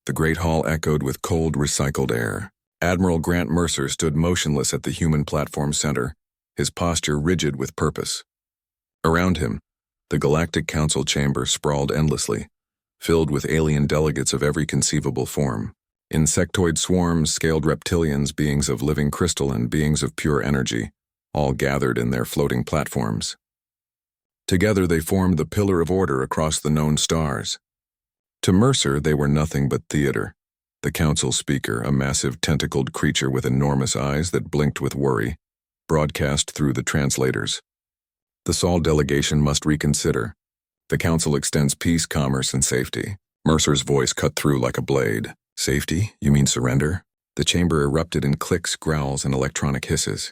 The great hall echoed with cold, recycled air. Admiral Grant Mercer stood motionless at the human platform center, his posture rigid with purpose. Around him, the Galactic Council chamber sprawled endlessly, filled with alien delegates of every conceivable form. Insectoid swarms, scaled reptilians, beings of living crystal, and beings of pure energy, all gathered in their floating platforms. Together they formed the pillar of order across the known stars. To Mercer, they were nothing but theater. The council speaker, a massive tentacled creature with enormous eyes that blinked with worry, broadcast through the translators. The Sol delegation must reconsider. The council extends peace, commerce, and safety. Mercer's voice cut through like a blade. Safety? You mean surrender? The chamber erupted in clicks, growls, and electronic hisses.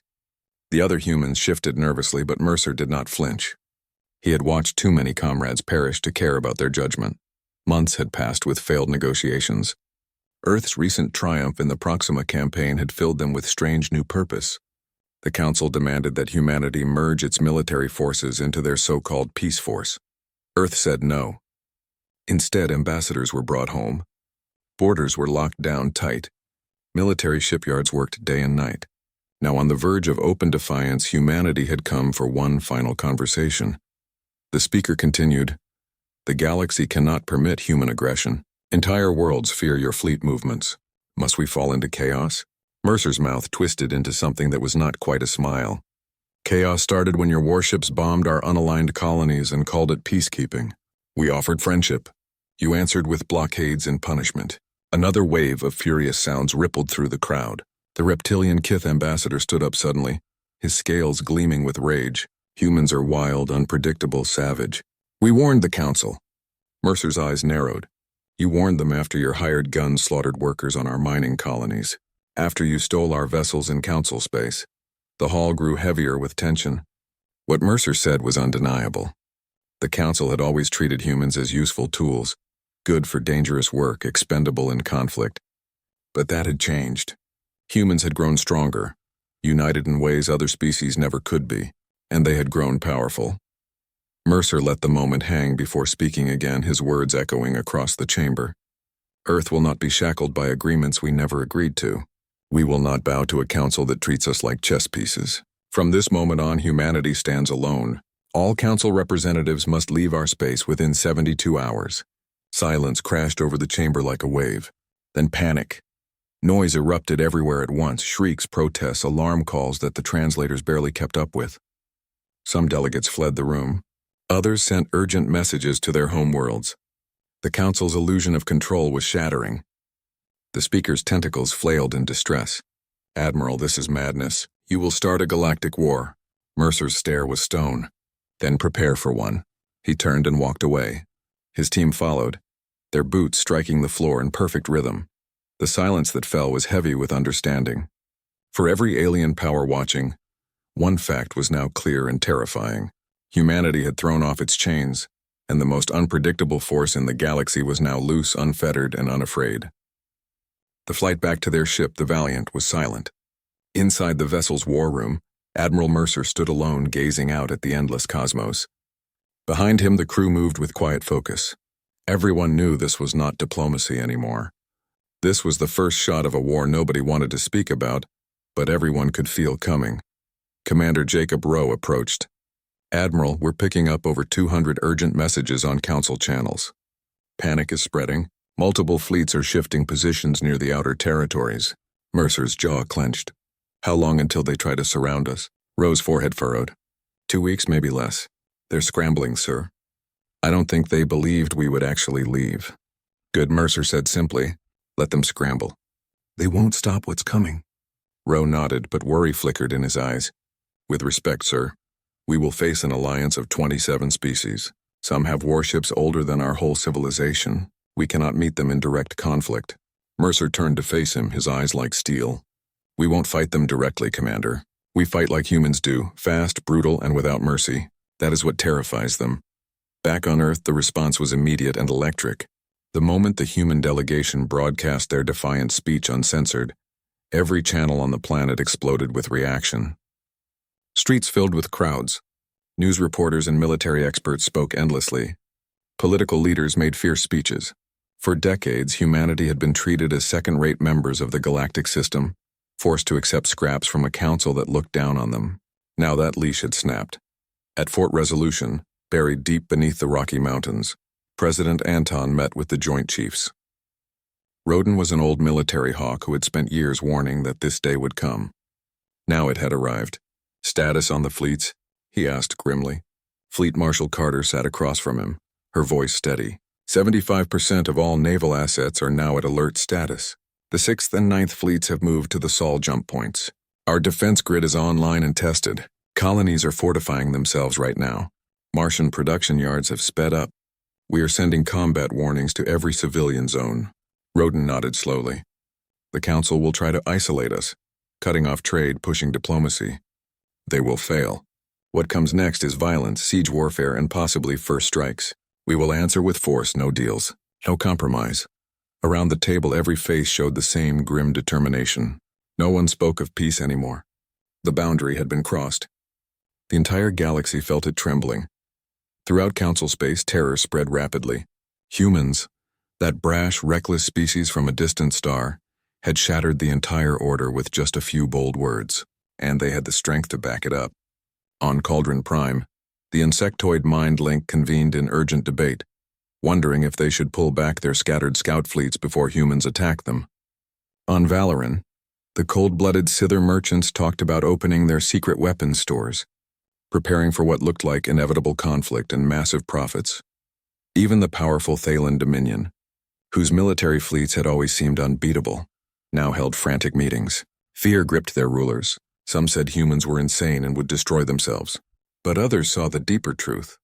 The other humans shifted nervously, but Mercer did not flinch. He had watched too many comrades perish to care about their judgment. Months had passed with failed negotiations. Earth's recent triumph in the Proxima campaign had filled them with strange new purpose. The Council demanded that humanity merge its military forces into their so-called peace force. Earth said no. Instead, ambassadors were brought home. Borders were locked down tight. Military shipyards worked day and night. Now, on the verge of open defiance, humanity had come for one final conversation. The speaker continued, "The galaxy cannot permit human aggression. Entire worlds fear your fleet movements. Must we fall into chaos?" Mercer's mouth twisted into something that was not quite a smile. "Chaos started when your warships bombed our unaligned colonies and called it peacekeeping. We offered friendship. You answered with blockades and punishment." Another wave of furious sounds rippled through the crowd. The reptilian Kith ambassador stood up suddenly, his scales gleaming with rage. "Humans are wild, unpredictable, savage. We warned the council." Mercer's eyes narrowed. "You warned them after your hired guns slaughtered workers on our mining colonies. After you stole our vessels in council space." The hall grew heavier with tension. What Mercer said was undeniable. The council had always treated humans as useful tools, good for dangerous work, expendable in conflict. But that had changed. Humans had grown stronger, united in ways other species never could be, and they had grown powerful. Mercer let the moment hang before speaking again, his words echoing across the chamber. "Earth will not be shackled by agreements we never agreed to. We will not bow to a council that treats us like chess pieces. From this moment on, humanity stands alone. All council representatives must leave our space within 72 hours. Silence crashed over the chamber like a wave. Then panic. Noise erupted everywhere at once, shrieks, protests, alarm calls that the translators barely kept up with. Some delegates fled the room. Others sent urgent messages to their homeworlds. The council's illusion of control was shattering. The speaker's tentacles flailed in distress. "Admiral, this is madness. You will start a galactic war." Mercer's stare was stone. "Then prepare for one." He turned and walked away. His team followed, their boots striking the floor in perfect rhythm. The silence that fell was heavy with understanding. For every alien power watching, one fact was now clear and terrifying. Humanity had thrown off its chains, and the most unpredictable force in the galaxy was now loose, unfettered, and unafraid. The flight back to their ship, the Valiant, was silent. Inside the vessel's war room, Admiral Mercer stood alone, gazing out at the endless cosmos. Behind him, the crew moved with quiet focus. Everyone knew this was not diplomacy anymore. This was the first shot of a war nobody wanted to speak about, but everyone could feel coming. Commander Jacob Rowe approached. "Admiral, we're picking up over 200 urgent messages on council channels. Panic is spreading. Multiple fleets are shifting positions near the outer territories." Mercer's jaw clenched. "How long until they try to surround us?" Rowe's forehead furrowed. 2 weeks, maybe less. They're scrambling, sir. I don't think they believed we would actually leave." "Good," Mercer said simply. "Let them scramble. They won't stop what's coming." Rowe nodded, but worry flickered in his eyes. "With respect, sir, we will face an alliance of 27 species. Some have warships older than our whole civilization. We cannot meet them in direct conflict." Mercer turned to face him, his eyes like steel. "We won't fight them directly, Commander. We fight like humans do, fast, brutal, and without mercy. That is what terrifies them." Back on Earth, the response was immediate and electric. The moment the human delegation broadcast their defiant speech uncensored, every channel on the planet exploded with reaction. Streets filled with crowds. News reporters and military experts spoke endlessly. Political leaders made fierce speeches. For decades, humanity had been treated as second-rate members of the galactic system, forced to accept scraps from a council that looked down on them. Now that leash had snapped. At Fort Resolution, buried deep beneath the Rocky Mountains, President Anton met with the Joint Chiefs. Roden was an old military hawk who had spent years warning that this day would come. Now it had arrived. "Status on the fleets?" he asked grimly. Fleet Marshal Carter sat across from him, her voice steady. 75% of all naval assets are now at alert status. The 6th and 9th fleets have moved to the Sol jump points. Our defense grid is online and tested. Colonies are fortifying themselves right now. Martian production yards have sped up. We are sending combat warnings to every civilian zone. Roden nodded slowly. The Council will try to isolate us, cutting off trade, pushing diplomacy. They will fail. What comes next is violence, siege warfare, and possibly first strikes. We will answer with force, no deals, no compromise. Around the table, every face showed the same grim determination. No one spoke of peace anymore. The boundary had been crossed. The entire galaxy felt it trembling. Throughout Council space, terror spread rapidly. Humans, that brash, reckless species from a distant star, had shattered the entire order with just a few bold words, and they had the strength to back it up. On Cauldron Prime, the insectoid mind link convened in urgent debate, wondering if they should pull back their scattered scout fleets before humans attack them. On Valoran, the cold-blooded Scyther merchants talked about opening their secret weapons stores, preparing for what looked like inevitable conflict and massive profits. Even the powerful Thaylen Dominion, whose military fleets had always seemed unbeatable, now held frantic meetings. Fear gripped their rulers. Some said humans were insane and would destroy themselves. But others saw the deeper truth.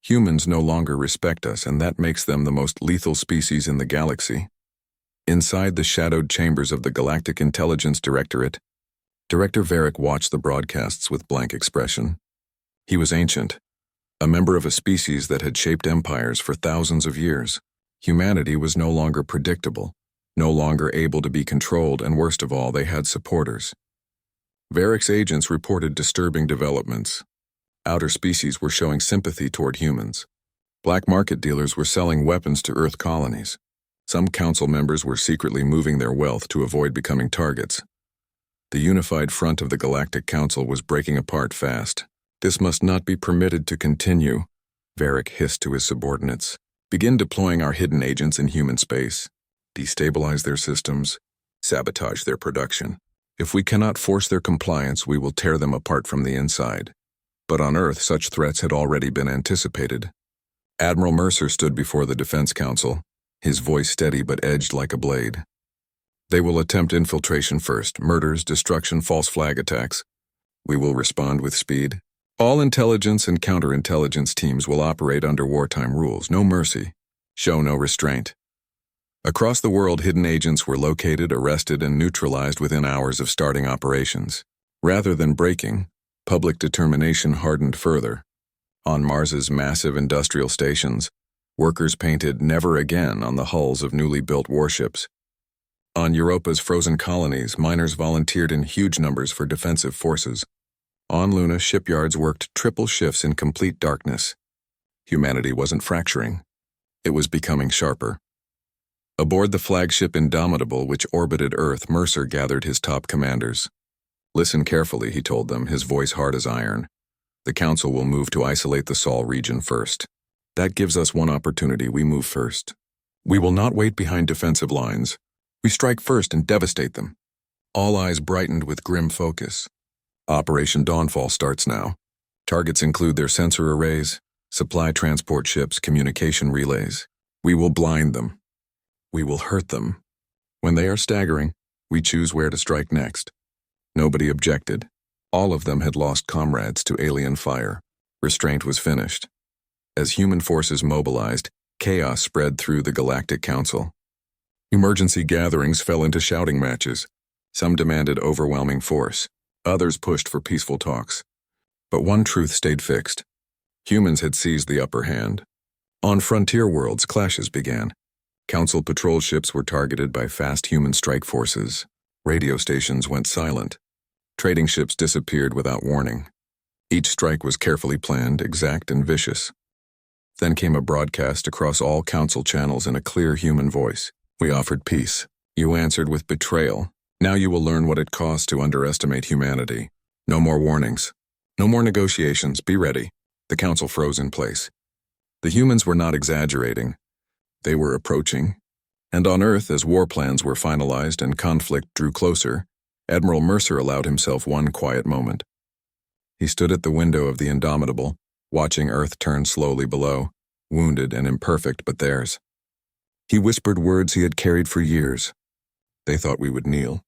Humans no longer respect us, and that makes them the most lethal species in the galaxy. Inside the shadowed chambers of the Galactic Intelligence Directorate, Director Varric watched the broadcasts with blank expression. He was ancient, a member of a species that had shaped empires for thousands of years. Humanity was no longer predictable, no longer able to be controlled, and worst of all, they had supporters. Varric's agents reported disturbing developments. Outer species were showing sympathy toward humans. Black market dealers were selling weapons to Earth colonies. Some council members were secretly moving their wealth to avoid becoming targets. The unified front of the Galactic Council was breaking apart fast. "This must not be permitted to continue," Varric hissed to his subordinates. "Begin deploying our hidden agents in human space. Destabilize their systems. Sabotage their production. If we cannot force their compliance, we will tear them apart from the inside." But on Earth, such threats had already been anticipated. Admiral Mercer stood before the Defense Council, his voice steady but edged like a blade. "They will attempt infiltration first, murders, destruction, false flag attacks. We will respond with speed. All intelligence and counterintelligence teams will operate under wartime rules, no mercy, show no restraint." Across the world, hidden agents were located, arrested, and neutralized within hours of starting operations. Rather than breaking, public determination hardened further. On Mars's massive industrial stations, workers painted "Never Again" on the hulls of newly built warships. On Europa's frozen colonies, miners volunteered in huge numbers for defensive forces. On Luna, shipyards worked triple shifts in complete darkness. Humanity wasn't fracturing. It was becoming sharper. Aboard the flagship Indomitable, which orbited Earth, Mercer gathered his top commanders. "Listen carefully," he told them, his voice hard as iron. "The Council will move to isolate the Sol region first. That gives us one opportunity. We move first. We will not wait behind defensive lines. We strike first and devastate them." All eyes brightened with grim focus. Operation Dawnfall starts now. Targets include their sensor arrays, supply transport ships, communication relays. We will blind them. We will hurt them. When they are staggering, we choose where to strike next. Nobody objected. All of them had lost comrades to alien fire. Restraint was finished. As human forces mobilized, chaos spread through the Galactic Council. Emergency gatherings fell into shouting matches. Some demanded overwhelming force. Others pushed for peaceful talks. But one truth stayed fixed. Humans had seized the upper hand. On frontier worlds, clashes began. Council patrol ships were targeted by fast human strike forces. Radio stations went silent. Trading ships disappeared without warning. Each strike was carefully planned, exact, and vicious. Then came a broadcast across all council channels in a clear human voice. We offered peace. You answered with betrayal. Now you will learn what it costs to underestimate humanity. No more warnings. No more negotiations. Be ready. The council froze in place. The humans were not exaggerating. They were approaching. And on Earth, as war plans were finalized and conflict drew closer, Admiral Mercer allowed himself one quiet moment. He stood at the window of the Indomitable, watching Earth turn slowly below, wounded and imperfect but theirs. He whispered words he had carried for years. They thought we would kneel.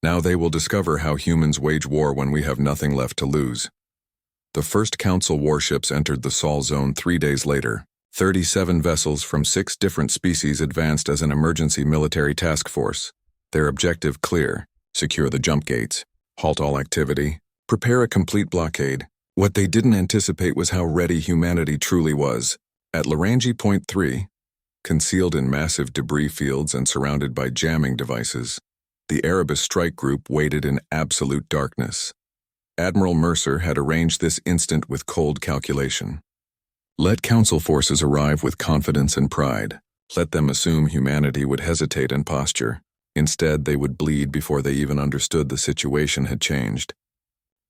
Now they will discover how humans wage war when we have nothing left to lose. The first Council warships entered the Sol Zone 3 days later. 37 vessels from 6 different species advanced as an emergency military task force. Their objective clear: secure the jump gates, halt all activity, prepare a complete blockade. What they didn't anticipate was how ready humanity truly was. At Laranji Point 3, concealed in massive debris fields and surrounded by jamming devices, the Erebus strike group waited in absolute darkness. Admiral Mercer had arranged this instant with cold calculation. Let Council forces arrive with confidence and pride. Let them assume humanity would hesitate and posture. Instead, they would bleed before they even understood the situation had changed.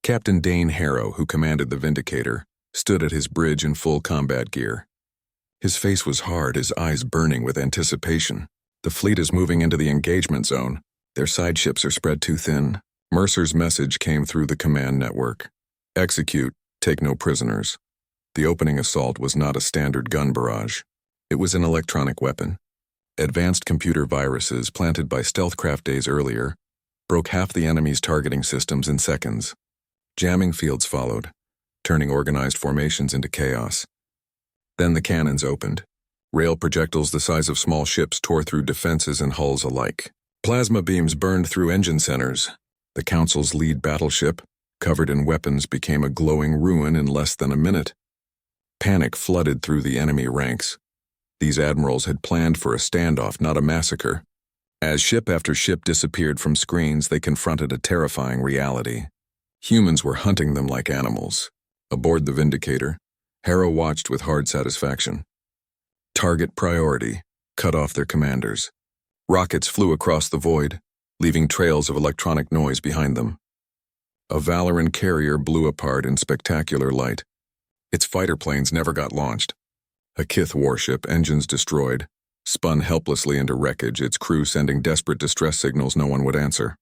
Captain Dane Harrow, who commanded the Vindicator, stood at his bridge in full combat gear. His face was hard, his eyes burning with anticipation. The fleet is moving into the engagement zone. Their side ships are spread too thin. Mercer's message came through the command network. Execute, take no prisoners. The opening assault was not a standard gun barrage. It was an electronic weapon. Advanced computer viruses planted by stealthcraft days earlier broke half the enemy's targeting systems in seconds. Jamming fields followed, turning organized formations into chaos. Then the cannons opened. Rail projectiles the size of small ships tore through defenses and hulls alike. Plasma beams burned through engine centers. The Council's lead battleship, covered in weapons, became a glowing ruin in less than a minute. Panic flooded through the enemy ranks. These admirals had planned for a standoff, not a massacre. As ship after ship disappeared from screens, they confronted a terrifying reality. Humans were hunting them like animals. Aboard the Vindicator, Harrow watched with hard satisfaction. Target priority, cut off their commanders. Rockets flew across the void, leaving trails of electronic noise behind them. A Valoran carrier blew apart in spectacular light. Its fighter planes never got launched. A Kith warship, engines destroyed, spun helplessly into wreckage, its crew sending desperate distress signals no one would answer.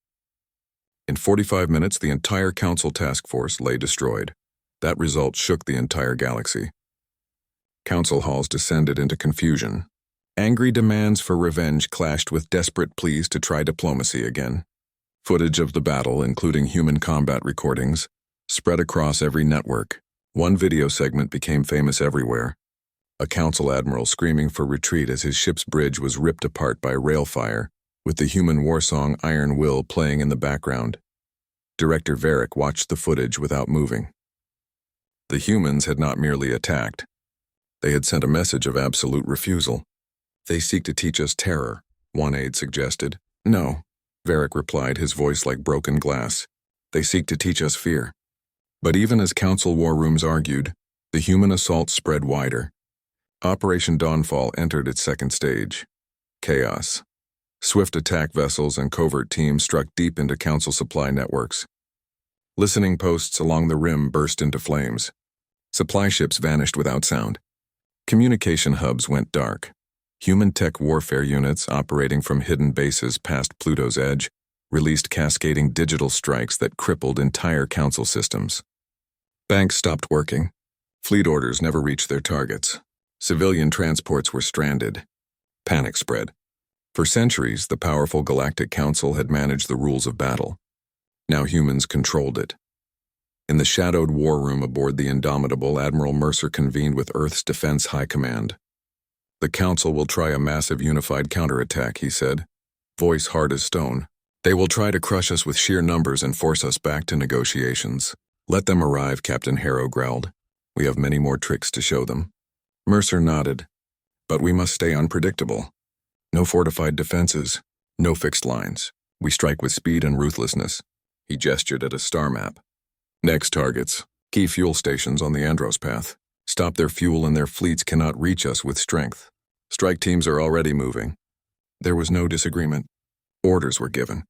In 45 minutes, the entire Council task force lay destroyed. That result shook the entire galaxy. Council halls descended into confusion. Angry demands for revenge clashed with desperate pleas to try diplomacy again. Footage of the battle, including human combat recordings, spread across every network. One video segment became famous everywhere. A Council admiral screaming for retreat as his ship's bridge was ripped apart by rail fire, with the human war song Iron Will playing in the background. Director Varric watched the footage without moving. The humans had not merely attacked. They had sent a message of absolute refusal. They seek to teach us terror, one aide suggested. No, Varric replied, his voice like broken glass. They seek to teach us fear. But even as Council war rooms argued, the human assault spread wider. Operation Dawnfall entered its second stage. Chaos. Swift attack vessels and covert teams struck deep into Council supply networks. Listening posts along the rim burst into flames. Supply ships vanished without sound. Communication hubs went dark. Human tech warfare units operating from hidden bases past Pluto's edge released cascading digital strikes that crippled entire Council systems. Banks stopped working. Fleet orders never reached their targets. Civilian transports were stranded. Panic spread. For centuries, the powerful Galactic Council had managed the rules of battle. Now humans controlled it. In the shadowed war room aboard the Indomitable, Admiral Mercer convened with Earth's Defense High Command. The Council will try a massive unified counterattack, he said, voice hard as stone. They will try to crush us with sheer numbers and force us back to negotiations. Let them arrive, Captain Harrow growled. We have many more tricks to show them. Mercer nodded. But we must stay unpredictable. No fortified defenses. No fixed lines. We strike with speed and ruthlessness. He gestured at a star map. Next targets. Key fuel stations on the Andros path. Stop their fuel and their fleets cannot reach us with strength. Strike teams are already moving. There was no disagreement. Orders were given.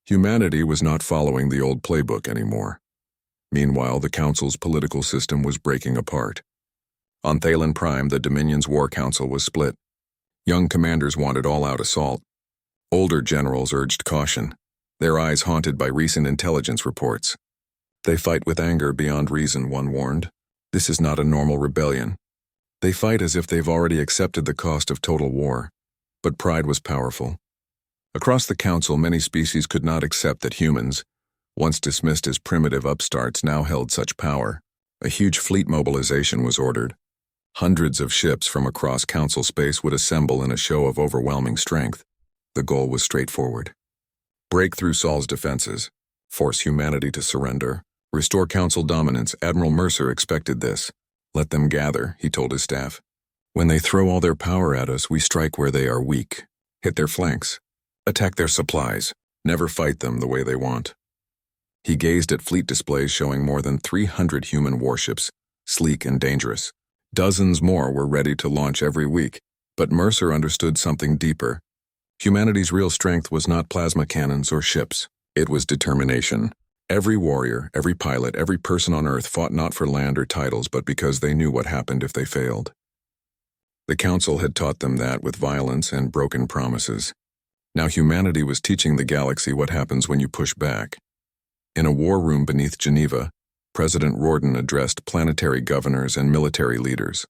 Humanity was not following the old playbook anymore. Meanwhile, the Council's political system was breaking apart. On Thalen Prime, the Dominion's War Council was split. Young commanders wanted all-out assault. Older generals urged caution, their eyes haunted by recent intelligence reports. They fight with anger beyond reason, one warned. This is not a normal rebellion. They fight as if they've already accepted the cost of total war. But pride was powerful. Across the Council, many species could not accept that humans, once dismissed as primitive upstarts, now held such power. A huge fleet mobilization was ordered. Hundreds of ships from across Council space would assemble in a show of overwhelming strength. The goal was straightforward. Break through Sol's defenses, force humanity to surrender, restore Council dominance. Admiral Mercer expected this. Let them gather, he told his staff. When they throw all their power at us, we strike where they are weak, hit their flanks, attack their supplies, never fight them the way they want. He gazed at fleet displays showing more than 300 human warships, sleek and dangerous. Dozens more were ready to launch every week, but Mercer understood something deeper. Humanity's real strength was not plasma cannons or ships. It was determination. Every warrior, every pilot, every person on Earth fought not for land or titles, but because they knew what happened if they failed. The Council had taught them that with violence and broken promises. Now humanity was teaching the galaxy what happens when you push back. In a war room beneath Geneva, President Rorden addressed planetary governors and military leaders.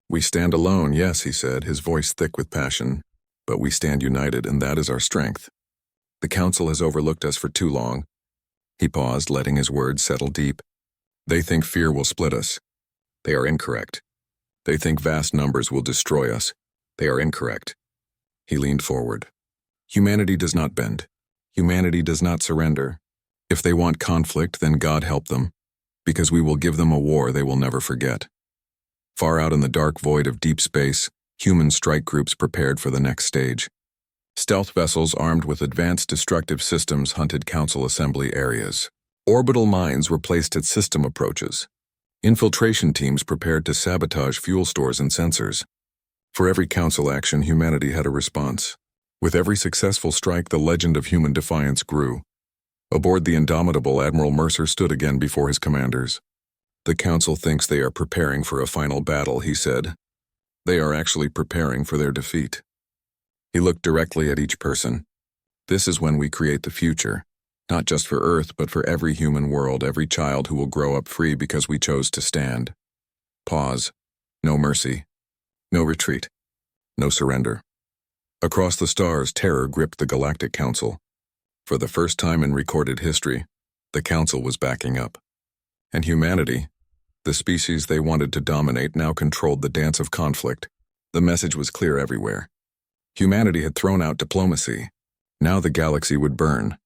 We stand alone, yes, he said, his voice thick with passion, but we stand united, and that is our strength. The Council has overlooked us for too long. He paused, letting his words settle deep. They think fear will split us. They are incorrect. They think vast numbers will destroy us. They are incorrect. He leaned forward. Humanity does not bend. Humanity does not surrender. If they want conflict, then God help them, because we will give them a war they will never forget. Far out in the dark void of deep space, human strike groups prepared for the next stage. Stealth vessels armed with advanced destructive systems hunted Council assembly areas. Orbital mines were placed at system approaches. Infiltration teams prepared to sabotage fuel stores and sensors. For every Council action, humanity had a response. With every successful strike, the legend of human defiance grew. Aboard the indomitable, Admiral Mercer stood again before his commanders. The Council thinks they are preparing for a final battle, he said. They are actually preparing for their defeat. He looked directly at each person. This is when we create the future, not just for Earth, but for every human world, every child who will grow up free because we chose to stand. Pause. No mercy. No retreat. No surrender. Across the stars, terror gripped the Galactic Council. For the first time in recorded history, the Council was backing up. And humanity, the species they wanted to dominate, now controlled the dance of conflict. The message was clear everywhere. Humanity had thrown out diplomacy. Now the galaxy would burn.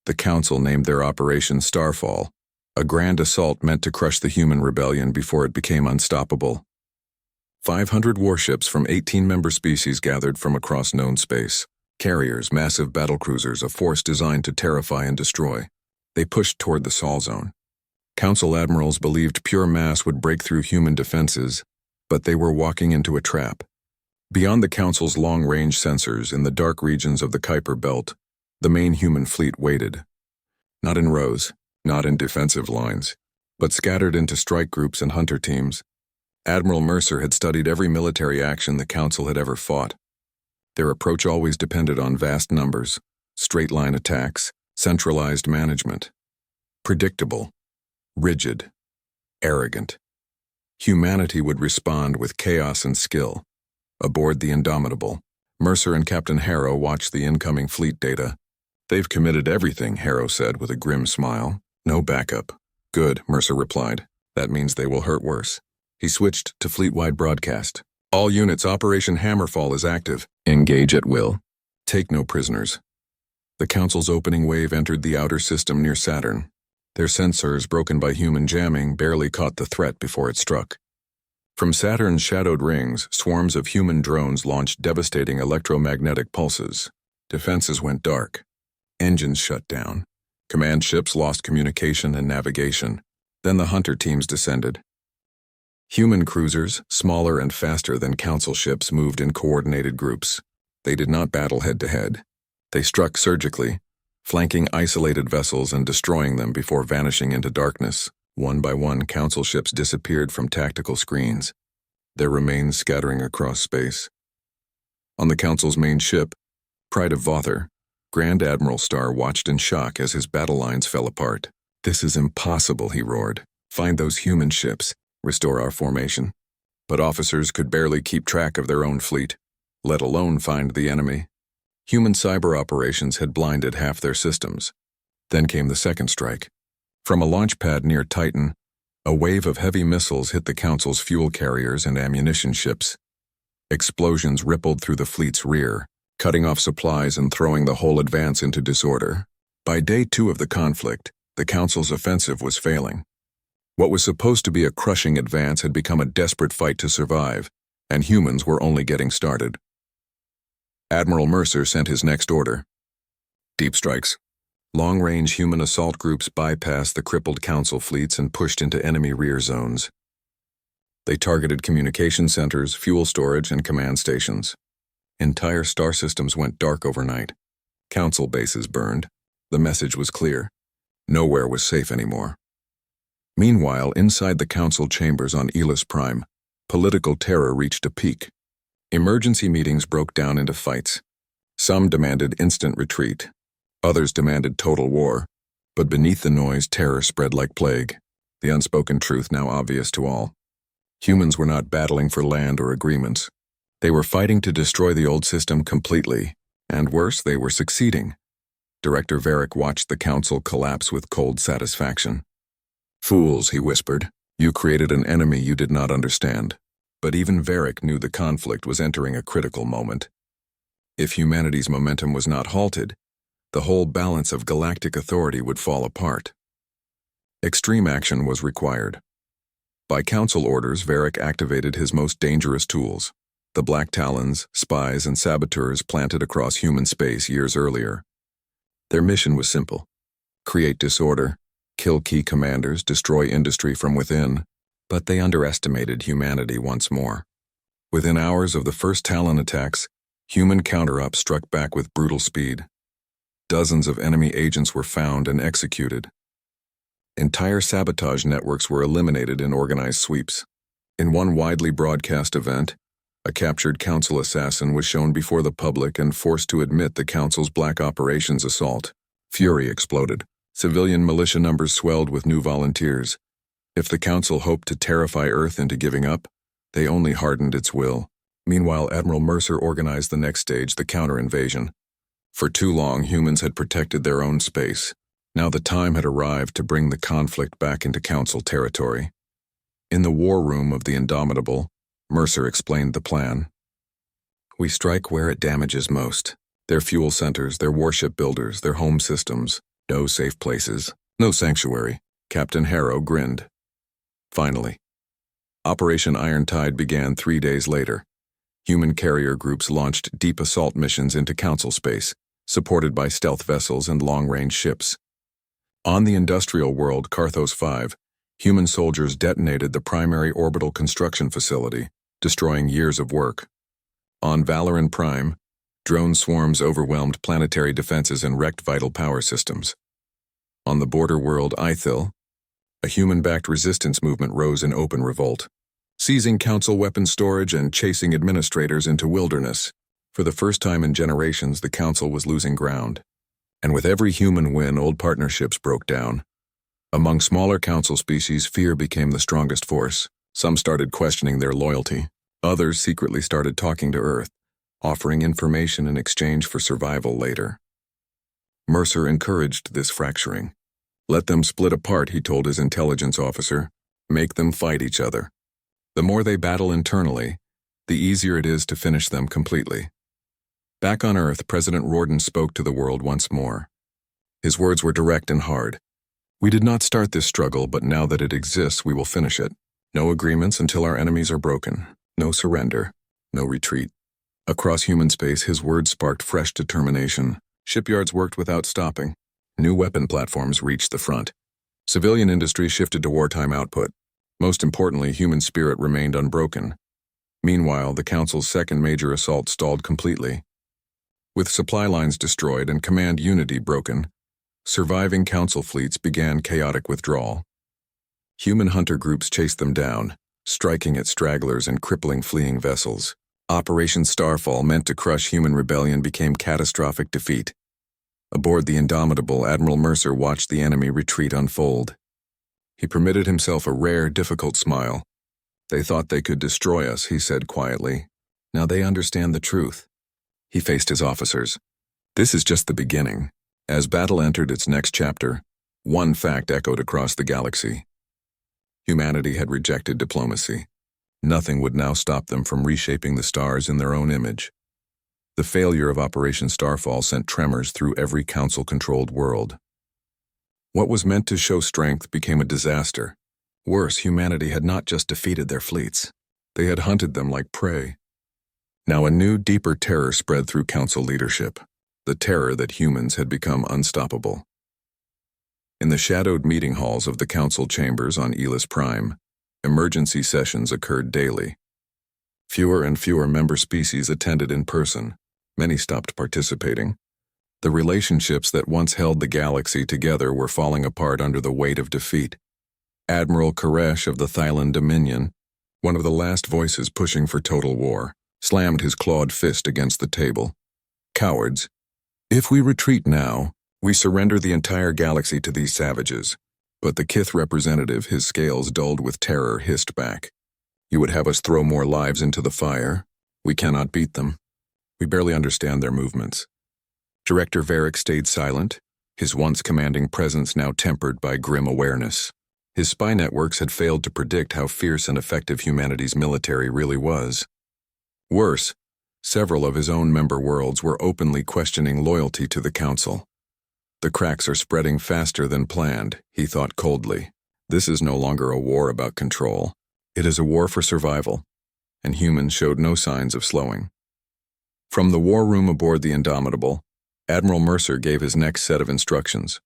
The Council named their operation Starfall, a grand assault meant to crush the human rebellion before it became unstoppable. 500 warships from 18 member species gathered from across known space. Carriers, massive battlecruisers, a force designed to terrify and destroy. They pushed toward the Sol Zone. Council admirals believed pure mass would break through human defenses, but they were walking into a trap. Beyond the Council's long-range sensors, in the dark regions of the Kuiper Belt, the main human fleet waited. Not in rows, not in defensive lines, but scattered into strike groups and hunter teams. Admiral Mercer had studied every military action the Council had ever fought. Their approach always depended on vast numbers, straight-line attacks, centralized management. Predictable, rigid, arrogant. Humanity would respond with chaos and skill. Aboard the Indomitable, Mercer and Captain Harrow watched the incoming fleet data. They've committed everything, Harrow said with a grim smile. No backup. Good, Mercer replied. That means they will hurt worse. He switched to fleet-wide broadcast. All units, Operation Hammerfall is active. Engage at will. Take no prisoners. The Council's opening wave entered the outer system near Saturn. Their sensors, broken by human jamming, barely caught the threat before it struck. From Saturn's shadowed rings, swarms of human drones launched devastating electromagnetic pulses. Defenses went dark. Engines shut down. Command ships lost communication and navigation. Then the hunter teams descended. Human cruisers, smaller and faster than Council ships, moved in coordinated groups. They did not battle head-to-head. They struck surgically, flanking isolated vessels and destroying them before vanishing into darkness. One by one, Council ships disappeared from tactical screens, their remains scattering across space. On the Council's main ship, Pride of Vother, Grand Admiral Star watched in shock as his battle lines fell apart. "This is impossible," he roared. "Find those human ships. Restore our formation." But officers could barely keep track of their own fleet, let alone find the enemy. Human cyber operations had blinded half their systems. Then came the second strike. From a launch pad near Titan, a wave of heavy missiles hit the Council's fuel carriers and ammunition ships. Explosions rippled through the fleet's rear, cutting off supplies and throwing the whole advance into disorder. By day 2 of the conflict, the Council's offensive was failing. What was supposed to be a crushing advance had become a desperate fight to survive, and humans were only getting started. Admiral Mercer sent his next order. Deep strikes. Long-range human assault groups bypassed the crippled Council fleets and pushed into enemy rear zones. They targeted communication centers, fuel storage, and command stations. Entire star systems went dark overnight. Council bases burned. The message was clear. Nowhere was safe anymore. Meanwhile, inside the Council chambers on Elis Prime, political terror reached a peak. Emergency meetings broke down into fights. Some demanded instant retreat. Others demanded total war. But beneath the noise, terror spread like plague, the unspoken truth now obvious to all. Humans were not battling for land or agreements. They were fighting to destroy the old system completely, and worse, they were succeeding. Director Varric watched the Council collapse with cold satisfaction. "Fools," he whispered. "You created an enemy you did not understand." But even Varric knew the conflict was entering a critical moment. If humanity's momentum was not halted, the whole balance of galactic authority would fall apart. Extreme action was required. By Council orders, Varric activated his most dangerous tools, the Black Talons, spies, and saboteurs planted across human space years earlier. Their mission was simple: create disorder, kill key commanders, destroy industry from within. But they underestimated humanity once more. Within hours of the first Talon attacks, human counter-ups struck back with brutal speed. Dozens of enemy agents were found and executed. Entire sabotage networks were eliminated in organized sweeps. In one widely broadcast event, a captured Council assassin was shown before the public and forced to admit the Council's Black Operations assault. Fury exploded. Civilian militia numbers swelled with new volunteers. If the Council hoped to terrify Earth into giving up, they only hardened its will. Meanwhile, Admiral Mercer organized the next stage, the counter-invasion. For too long, humans had protected their own space. Now the time had arrived to bring the conflict back into Council territory. In the war room of the Indomitable, Mercer explained the plan. "We strike where it damages most. Their fuel centers, their warship builders, their home systems. No safe places, no sanctuary." Captain Harrow grinned. Finally, Operation Iron Tide began 3 days later. Human carrier groups launched deep assault missions into Council space, supported by stealth vessels and long-range ships. On the industrial world Carthos V, human soldiers detonated the primary orbital construction facility, destroying years of work. On Valoran Prime, drone swarms overwhelmed planetary defenses and wrecked vital power systems. On the border world Ithil, a human-backed resistance movement rose in open revolt, seizing Council weapon storage and chasing administrators into wilderness. For the first time in generations, the Council was losing ground. And with every human win, old partnerships broke down. Among smaller Council species, fear became the strongest force. Some started questioning their loyalty. Others secretly started talking to Earth, offering information in exchange for survival later. Mercer encouraged this fracturing. "Let them split apart," he told his intelligence officer. "Make them fight each other. The more they battle internally, the easier it is to finish them completely." Back on Earth, President Rorden spoke to the world once more. His words were direct and hard. "We did not start this struggle, but now that it exists, we will finish it. No agreements until our enemies are broken. No surrender. No retreat." Across human space, his words sparked fresh determination. Shipyards worked without stopping. New weapon platforms reached the front. Civilian industry shifted to wartime output. Most importantly, human spirit remained unbroken. Meanwhile, the Council's second major assault stalled completely. With supply lines destroyed and command unity broken, surviving Council fleets began chaotic withdrawal. Human hunter groups chased them down, striking at stragglers and crippling fleeing vessels. Operation Starfall, meant to crush human rebellion, became catastrophic defeat. Aboard the indomitable, Admiral Mercer watched the enemy retreat unfold. He permitted himself a rare, difficult smile. "They thought they could destroy us," he said quietly. "Now they understand the truth." He faced his officers. "This is just the beginning." As battle entered its next chapter, one fact echoed across the galaxy. Humanity had rejected diplomacy. Nothing would now stop them from reshaping the stars in their own image. The failure of Operation Starfall sent tremors through every Council-controlled world. What was meant to show strength became a disaster. Worse, humanity had not just defeated their fleets. They had hunted them like prey. Now a new, deeper terror spread through Council leadership. The terror that humans had become unstoppable. In the shadowed meeting halls of the Council chambers on Elis Prime, emergency sessions occurred daily. Fewer and fewer member species attended in person. Many stopped participating. The relationships that once held the galaxy together were falling apart under the weight of defeat. Admiral Koresh of the Thylan Dominion, one of the last voices pushing for total war, slammed his clawed fist against the table. "Cowards! If we retreat now, we surrender the entire galaxy to these savages." But the Kith representative, his scales dulled with terror, hissed back. "You would have us throw more lives into the fire? We cannot beat them. We barely understand their movements." Director Varric stayed silent, his once commanding presence now tempered by grim awareness. His spy networks had failed to predict how fierce and effective humanity's military really was. Worse, several of his own member worlds were openly questioning loyalty to the Council. "The cracks are spreading faster than planned," he thought coldly. "This is no longer a war about control. It is a war for survival," and humans showed no signs of slowing. From the war room aboard the Indomitable, Admiral Mercer gave his next set of instructions.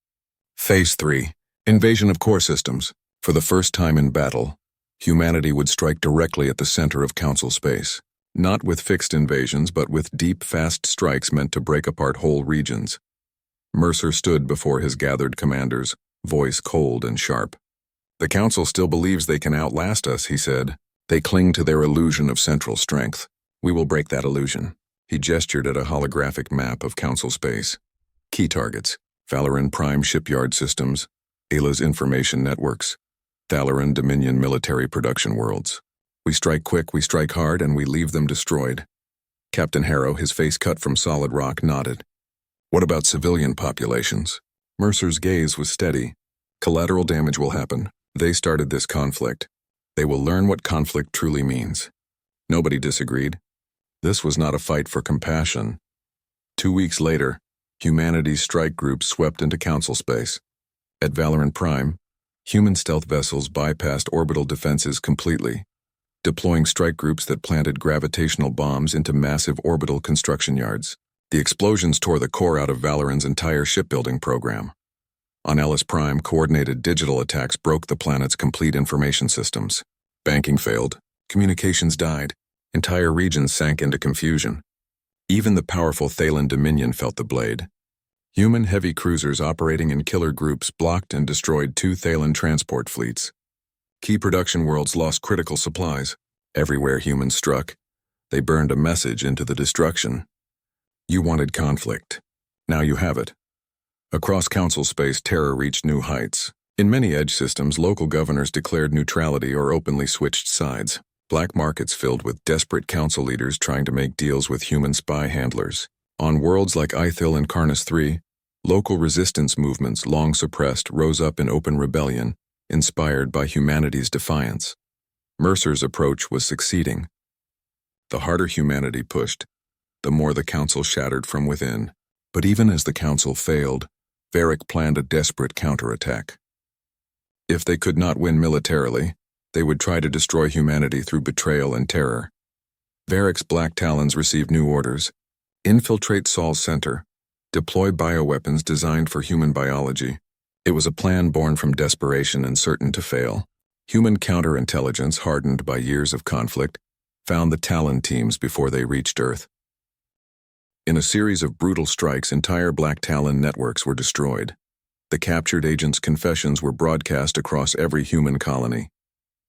Phase 3, Invasion of Core Systems. For the first time in battle, humanity would strike directly at the center of Council space. Not with fixed invasions, but with deep, fast strikes meant to break apart whole regions. Mercer stood before his gathered commanders, voice cold and sharp. "The Council still believes they can outlast us," he said. "They cling to their illusion of central strength. We will break that illusion." He gestured at a holographic map of Council space. Key targets: Valoran Prime shipyard systems, Ayla's information networks, Thalaran Dominion military production worlds. "We strike quick, we strike hard, and we leave them destroyed." Captain Harrow, his face cut from solid rock, nodded. "What about civilian populations?" Mercer's gaze was steady. "Collateral damage will happen. They started this conflict. They will learn what conflict truly means." Nobody disagreed. This was not a fight for compassion. 2 weeks later, humanity's strike groups swept into Council space. At Valoran Prime, human stealth vessels bypassed orbital defenses completely, deploying strike groups that planted gravitational bombs into massive orbital construction yards. The explosions tore the core out of Valoran's entire shipbuilding program. On Elis Prime, coordinated digital attacks broke the planet's complete information systems. Banking failed, communications died, entire regions sank into confusion. Even the powerful Thalan Dominion felt the blade. Human heavy cruisers operating in killer groups blocked and destroyed 2 Thalan transport fleets. Key production worlds lost critical supplies. Everywhere humans struck, they burned a message into the destruction. You wanted conflict. Now you have it. Across Council space, terror reached new heights. In many edge systems, local governors declared neutrality or openly switched sides. Black markets filled with desperate Council leaders trying to make deals with human spy handlers. On worlds like Ithil and Karnas 3, local resistance movements long suppressed rose up in open rebellion, inspired by humanity's defiance. Mercer's approach was succeeding. The harder humanity pushed, the more the Council shattered from within. But even as the Council failed, Varric planned a desperate counterattack. If they could not win militarily, they would try to destroy humanity through betrayal and terror. Varric's Black Talons received new orders: infiltrate Sol's center, deploy bioweapons designed for human biology. It was a plan born from desperation and certain to fail. Human counterintelligence, hardened by years of conflict, found the Talon teams before they reached Earth. In a series of brutal strikes, entire Black Talon networks were destroyed. The captured agents' confessions were broadcast across every human colony.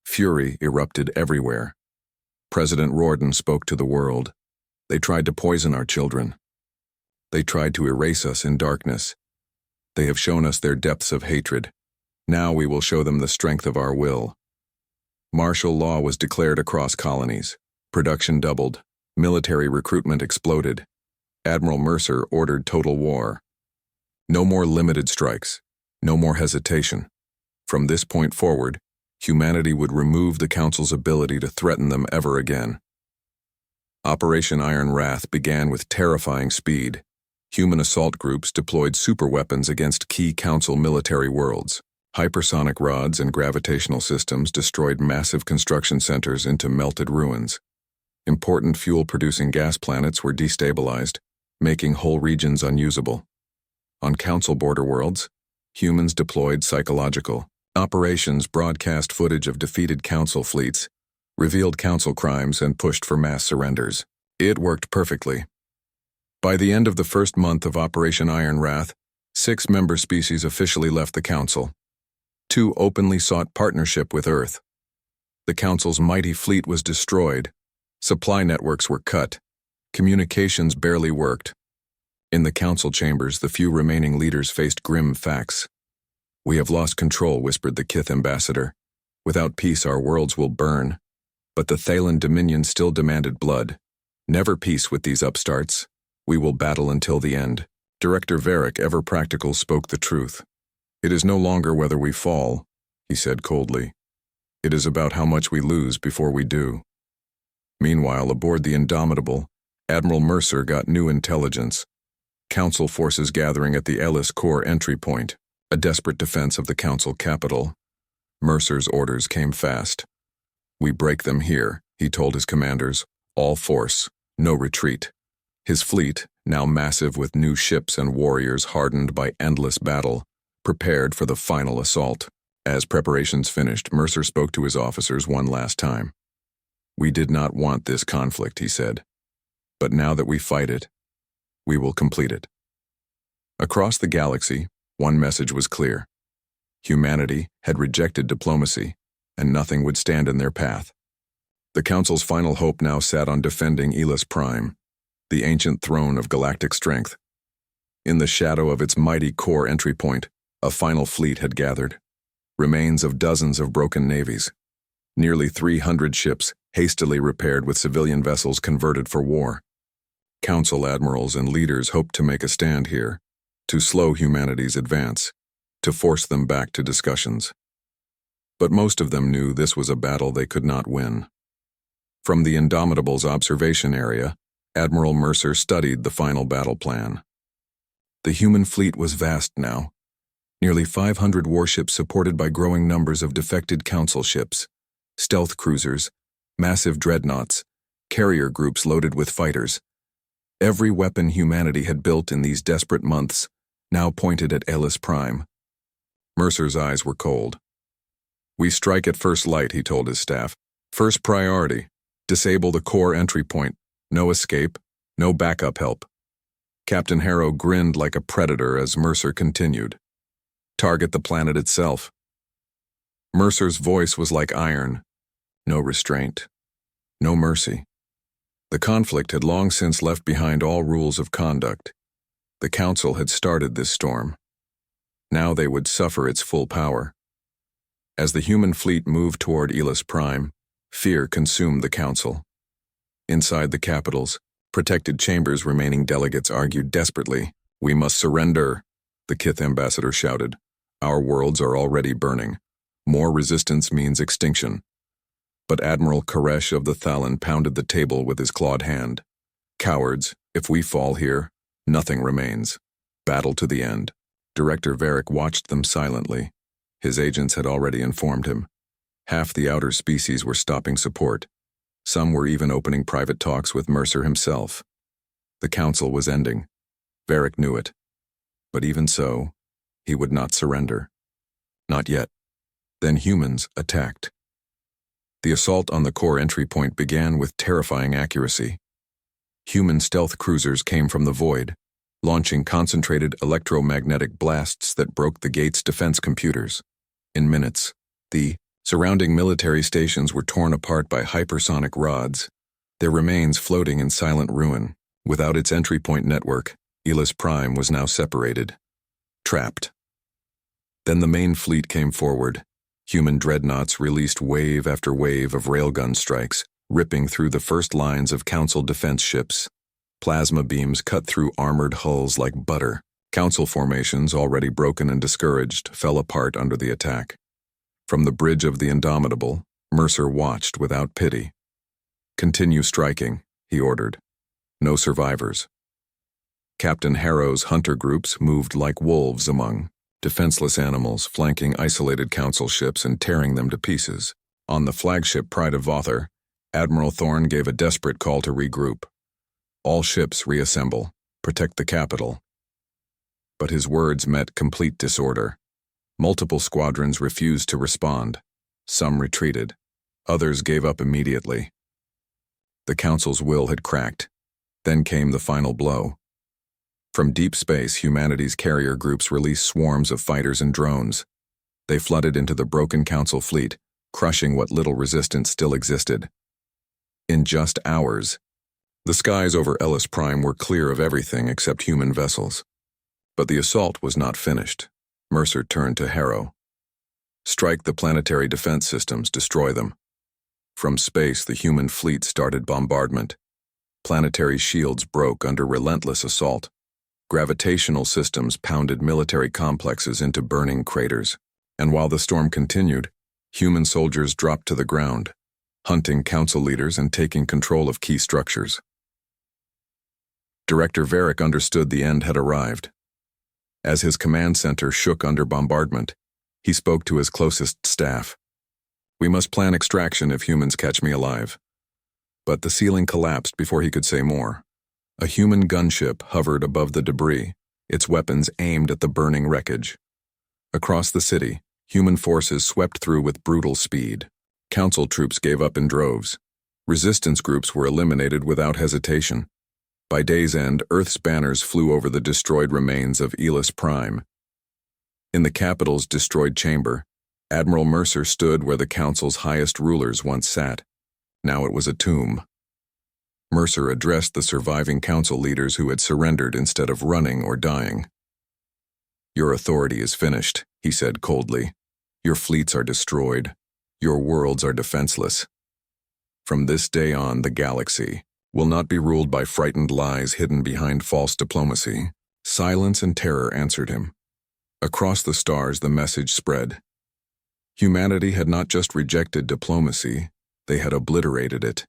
Fury erupted everywhere. President Rorden spoke to the world. They tried to poison our children. They tried to erase us in darkness. They have shown us their depths of hatred. Now we will show them the strength of our will. Martial law was declared across colonies. Production doubled. Military recruitment exploded. Admiral Mercer ordered total war. No more limited strikes. No more hesitation. From this point forward, humanity would remove the Council's ability to threaten them ever again. Operation Iron Wrath began with terrifying speed. Human assault groups deployed superweapons against key Council military worlds. Hypersonic rods and gravitational systems destroyed massive construction centers into melted ruins. Important fuel-producing gas planets were destabilized, making whole regions unusable. On Council border worlds, humans deployed psychological operations, broadcast footage of defeated Council fleets, revealed Council crimes, and pushed for mass surrenders. It worked perfectly. By the end of the first month of Operation Iron Wrath, 6 member species officially left the Council. 2 openly sought partnership with Earth. The Council's mighty fleet was destroyed. Supply networks were cut. Communications barely worked. In the Council chambers, the few remaining leaders faced grim facts. "We have lost control," whispered the Kith ambassador. "Without peace, our worlds will burn." But the Thaylen Dominion still demanded blood. "Never peace with these upstarts. We will battle until the end." Director Varric, ever practical, spoke the truth. "It is no longer whether we fall," he said coldly. "It is about how much we lose before we do." Meanwhile, aboard the Indomitable, Admiral Mercer got new intelligence. Council forces gathering at the Ellis Core entry point, a desperate defense of the Council capital. Mercer's orders came fast. "We break them here," he told his commanders. "All force, no retreat." His fleet, now massive with new ships and warriors hardened by endless battle, prepared for the final assault. As preparations finished, Mercer spoke to his officers one last time. "We did not want this conflict," he said. "But now that we fight it, we will complete it." Across the galaxy, one message was clear. Humanity had rejected diplomacy, and nothing would stand in their path. The Council's final hope now sat on defending Elis Prime, the ancient throne of galactic strength. In the shadow of its mighty core entry point, a final fleet had gathered. Remains of dozens of broken navies. Nearly 300 ships, hastily repaired with civilian vessels converted for war. Council admirals and leaders hoped to make a stand here, to slow humanity's advance, to force them back to discussions. But most of them knew this was a battle they could not win. From the Indomitable's observation area, Admiral Mercer studied the final battle plan. The human fleet was vast now. Nearly 500 warships supported by growing numbers of defected Council ships, stealth cruisers, massive dreadnoughts, carrier groups loaded with fighters. Every weapon humanity had built in these desperate months now pointed at Elis Prime. Mercer's eyes were cold. "We strike at first light," he told his staff. "First priority, disable the core entry point. No escape, no backup help." Captain Harrow grinned like a predator as Mercer continued. "Target the planet itself." Mercer's voice was like iron. No restraint, no mercy. The conflict had long since left behind all rules of conduct. The Council had started this storm. Now they would suffer its full power. As the human fleet moved toward Elis Prime, fear consumed the Council. Inside the capitals, protected chambers, remaining delegates argued desperately. "We must surrender," the Kith ambassador shouted. "Our worlds are already burning. More resistance means extinction." But Admiral Koresh of the Thalan pounded the table with his clawed hand. "Cowards, if we fall here, nothing remains. Battle to the end." Director Varric watched them silently. His agents had already informed him. Half the outer species were stopping support. Some were even opening private talks with Mercer himself. The Council was ending. Varric knew it. But even so, he would not surrender. Not yet. Then humans attacked. The assault on the core entry point began with terrifying accuracy. Human stealth cruisers came from the void, launching concentrated electromagnetic blasts that broke the gate's defense computers. In minutes, the surrounding military stations were torn apart by hypersonic rods, their remains floating in silent ruin. Without its entry point network, Elis Prime was now separated, trapped. Then the main fleet came forward. Human dreadnoughts released wave after wave of railgun strikes, ripping through the first lines of Council defense ships. Plasma beams cut through armored hulls like butter. Council formations, already broken and discouraged, fell apart under the attack. From the bridge of the Indomitable, Mercer watched without pity. "Continue striking," he ordered. "No survivors." Captain Harrow's hunter groups moved like wolves among defenseless animals, flanking isolated Council ships and tearing them to pieces. On the flagship Pride of Vothar, Admiral Thorne gave a desperate call to regroup. "All ships reassemble. Protect the capital." But his words met complete disorder. Multiple squadrons refused to respond. Some retreated. Others gave up immediately. The Council's will had cracked. Then came the final blow. From deep space, humanity's carrier groups released swarms of fighters and drones. They flooded into the broken Council fleet, crushing what little resistance still existed. In just hours, the skies over Elis Prime were clear of everything except human vessels. But the assault was not finished. Mercer turned to Harrow. "Strike the planetary defense systems, destroy them." From space, the human fleet started bombardment. Planetary shields broke under relentless assault. Gravitational systems pounded military complexes into burning craters. And while the storm continued, human soldiers dropped to the ground, hunting Council leaders and taking control of key structures. Director Varric understood the end had arrived. As his command center shook under bombardment, he spoke to his closest staff. "We must plan extraction if humans catch me alive." But the ceiling collapsed before he could say more. A human gunship hovered above the debris, its weapons aimed at the burning wreckage. Across the city, human forces swept through with brutal speed. Council troops gave up in droves. Resistance groups were eliminated without hesitation. By day's end, Earth's banners flew over the destroyed remains of Elis Prime. In the capital's destroyed chamber, Admiral Mercer stood where the Council's highest rulers once sat. Now it was a tomb. Mercer addressed the surviving Council leaders who had surrendered instead of running or dying. "Your authority is finished," he said coldly. "Your fleets are destroyed. Your worlds are defenseless. From this day on, the galaxy will not be ruled by frightened lies hidden behind false diplomacy." Silence and terror answered him. Across the stars, the message spread. Humanity had not just rejected diplomacy, they had obliterated it.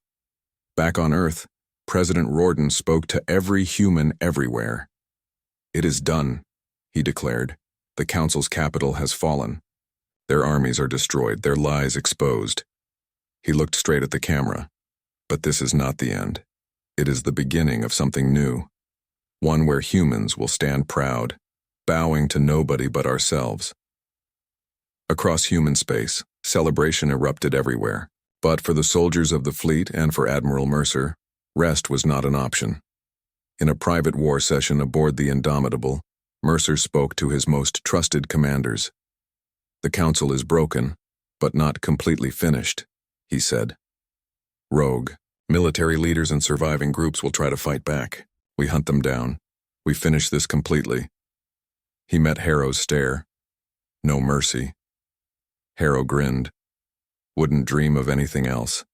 Back on Earth, President Rorden spoke to every human everywhere. "It is done," he declared. "The Council's capital has fallen. Their armies are destroyed, their lies exposed." He looked straight at the camera. "But this is not the end. It is the beginning of something new. One where humans will stand proud, bowing to nobody but ourselves." Across human space, celebration erupted everywhere. But for the soldiers of the fleet and for Admiral Mercer, rest was not an option. In a private war session aboard the Indomitable, Mercer spoke to his most trusted commanders. "The Council is broken, but not completely finished," he said. "Rogue, military leaders and surviving groups will try to fight back. We hunt them down. We finish this completely." He met Harrow's stare. No mercy. Harrow grinned. Wouldn't dream of anything else.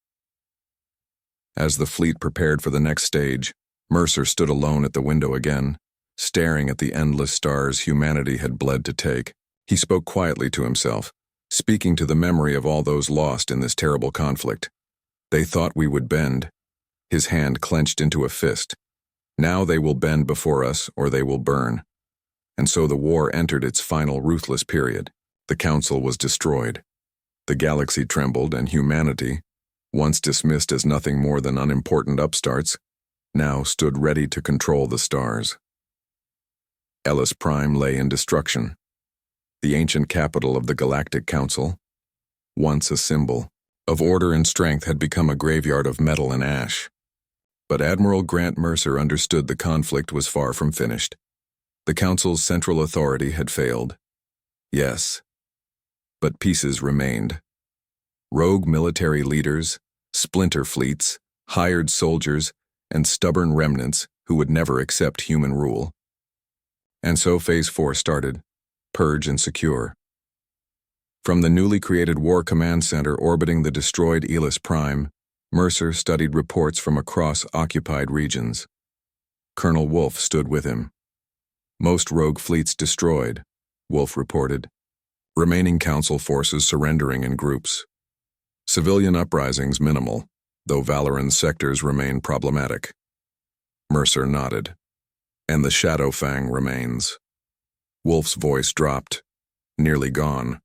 As the fleet prepared for the next stage, Mercer stood alone at the window again, staring at the endless stars humanity had bled to take. He spoke quietly to himself, speaking to the memory of all those lost in this terrible conflict. "They thought we would bend." His hand clenched into a fist. "Now they will bend before us, or they will burn." And so the war entered its final ruthless period. The Council was destroyed. The galaxy trembled, and humanity, once dismissed as nothing more than unimportant upstarts, now stood ready to control the stars. Elis Prime lay in destruction. The ancient capital of the Galactic Council, once a symbol of order and strength, had become a graveyard of metal and ash. But Admiral Grant Mercer understood the conflict was far from finished. The Council's central authority had failed. Yes, but pieces remained. Rogue military leaders, splinter fleets, hired soldiers, and stubborn remnants who would never accept human rule. And so Phase 4 started: purge and secure. From the newly created War Command Center orbiting the destroyed Elis Prime, Mercer studied reports from across occupied regions. Colonel Wolfe stood with him. Most rogue fleets destroyed, Wolfe reported. Remaining Council forces surrendering in groups. Civilian uprisings minimal, though Valoran sectors remain problematic. Mercer nodded. And the Shadow Fang remains. Wolfe's voice dropped. Nearly gone.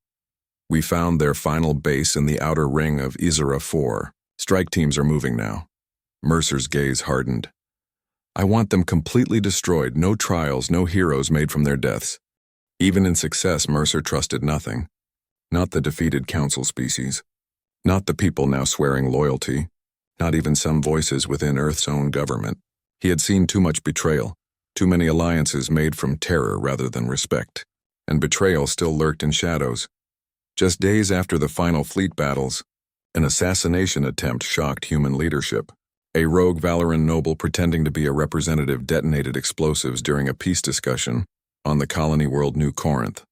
We found their final base in the outer ring of Izura 4. Strike teams are moving now. Mercer's gaze hardened. I want them completely destroyed, no trials, no heroes made from their deaths. Even in success, Mercer trusted nothing. Not the defeated Council species. Not the people now swearing loyalty. Not even some voices within Earth's own government. He had seen too much betrayal, too many alliances made from terror rather than respect. And betrayal still lurked in shadows. Just days after the final fleet battles, an assassination attempt shocked human leadership. A rogue Valoran noble pretending to be a representative detonated explosives during a peace discussion on the colony world New Corinth.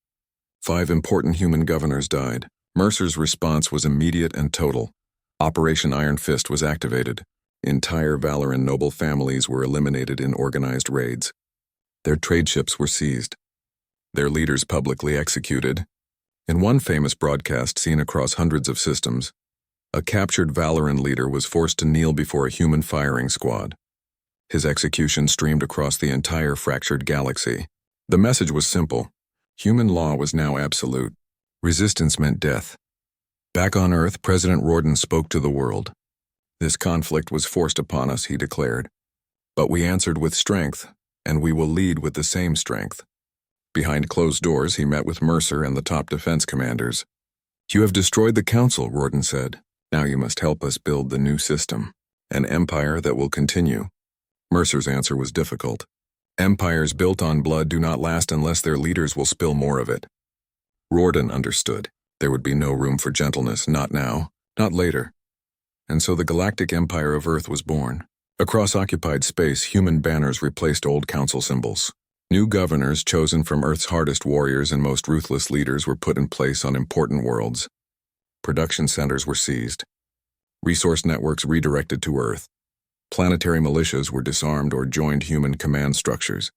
5 important human governors died. Mercer's response was immediate and total. Operation Iron Fist was activated. Entire Valoran noble families were eliminated in organized raids. Their trade ships were seized. Their leaders publicly executed. In one famous broadcast seen across hundreds of systems, a captured Valoran leader was forced to kneel before a human firing squad. His execution streamed across the entire fractured galaxy. The message was simple. Human law was now absolute. Resistance meant death. Back on Earth, President Rorden spoke to the world. This conflict was forced upon us, he declared. But we answered with strength, and we will lead with the same strength. Behind closed doors, he met with Mercer and the top defense commanders. You have destroyed the Council, Rorden said. Now you must help us build the new system, an empire that will continue. Mercer's answer was difficult. Empires built on blood do not last unless their leaders will spill more of it. Rorden understood. There would be no room for gentleness, not now, not later. And so the Galactic Empire of Earth was born. Across occupied space, human banners replaced old Council symbols. New governors chosen from Earth's hardest warriors and most ruthless leaders were put in place on important worlds. Production centers were seized. Resource networks redirected to Earth. Planetary militias were disarmed or joined human command structures.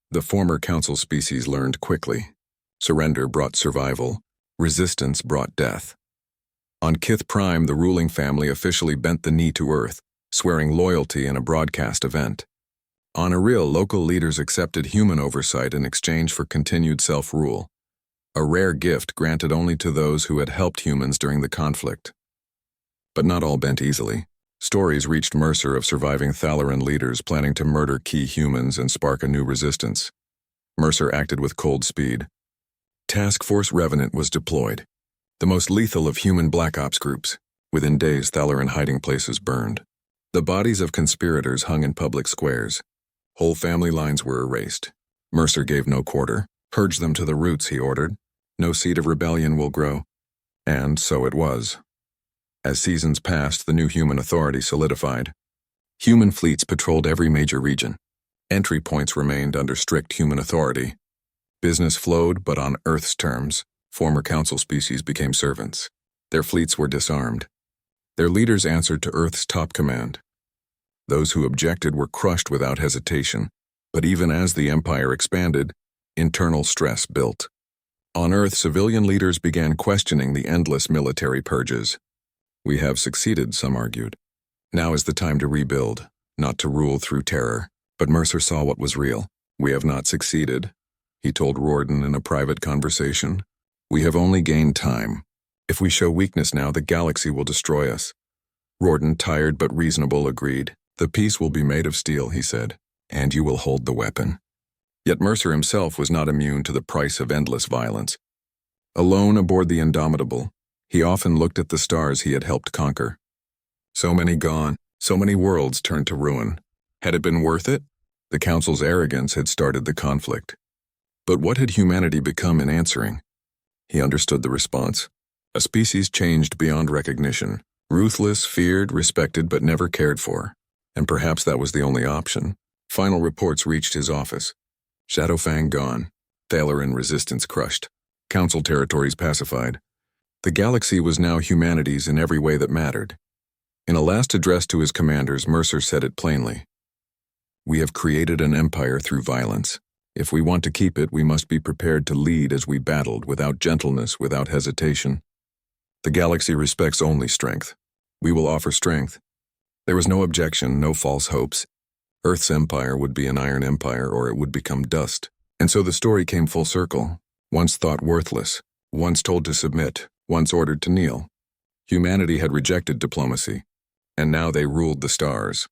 The former Council species learned quickly. Surrender brought survival. Resistance brought death. On Kith Prime, the ruling family officially bent the knee to Earth, swearing loyalty in a broadcast event. On Ariel, local leaders accepted human oversight in exchange for continued self-rule, a rare gift granted only to those who had helped humans during the conflict. But not all bent easily. Stories reached Mercer of surviving Thalaran leaders planning to murder key humans and spark a new resistance. Mercer acted with cold speed. Task Force Revenant was deployed, the most lethal of human Black Ops groups. Within days, Thalaran hiding places burned. The bodies of conspirators hung in public squares. Whole family lines were erased. Mercer gave no quarter. Purge them to the roots, he ordered. No seed of rebellion will grow. And so it was. As seasons passed, the new human authority solidified. Human fleets patrolled every major region. Entry points remained under strict human authority. Business flowed, but on Earth's terms. Former Council species became servants. Their fleets were disarmed. Their leaders answered to Earth's top command. Those who objected were crushed without hesitation, but even as the Empire expanded, internal stress built. On Earth, civilian leaders began questioning the endless military purges. We have succeeded, some argued. Now is the time to rebuild, not to rule through terror. But Mercer saw what was real. We have not succeeded, he told Rorden in a private conversation. We have only gained time. If we show weakness now, the galaxy will destroy us. Rorden, tired but reasonable, agreed. The peace will be made of steel, he said, and you will hold the weapon. Yet Mercer himself was not immune to the price of endless violence. Alone aboard the Indomitable, He often looked at the stars he had helped conquer. So many gone, so many worlds turned to ruin. Had it been worth it? The Council's arrogance had started the conflict. But what had humanity become in answering? He understood the response. A species changed beyond recognition. Ruthless, feared, respected, but never cared for. And perhaps that was the only option. Final reports reached his office. Shadowfang gone. Thalaran resistance crushed. Council territories pacified. The galaxy was now humanity's in every way that mattered. In a last address to his commanders, Mercer said it plainly. We have created an empire through violence. If we want to keep it, we must be prepared to lead as we battled, without gentleness, without hesitation. The galaxy respects only strength. We will offer strength. There was no objection, no false hopes. Earth's empire would be an iron empire, or it would become dust. And so the story came full circle. Once thought worthless, once told to submit, once ordered to kneel. Humanity had rejected diplomacy, and now they ruled the stars.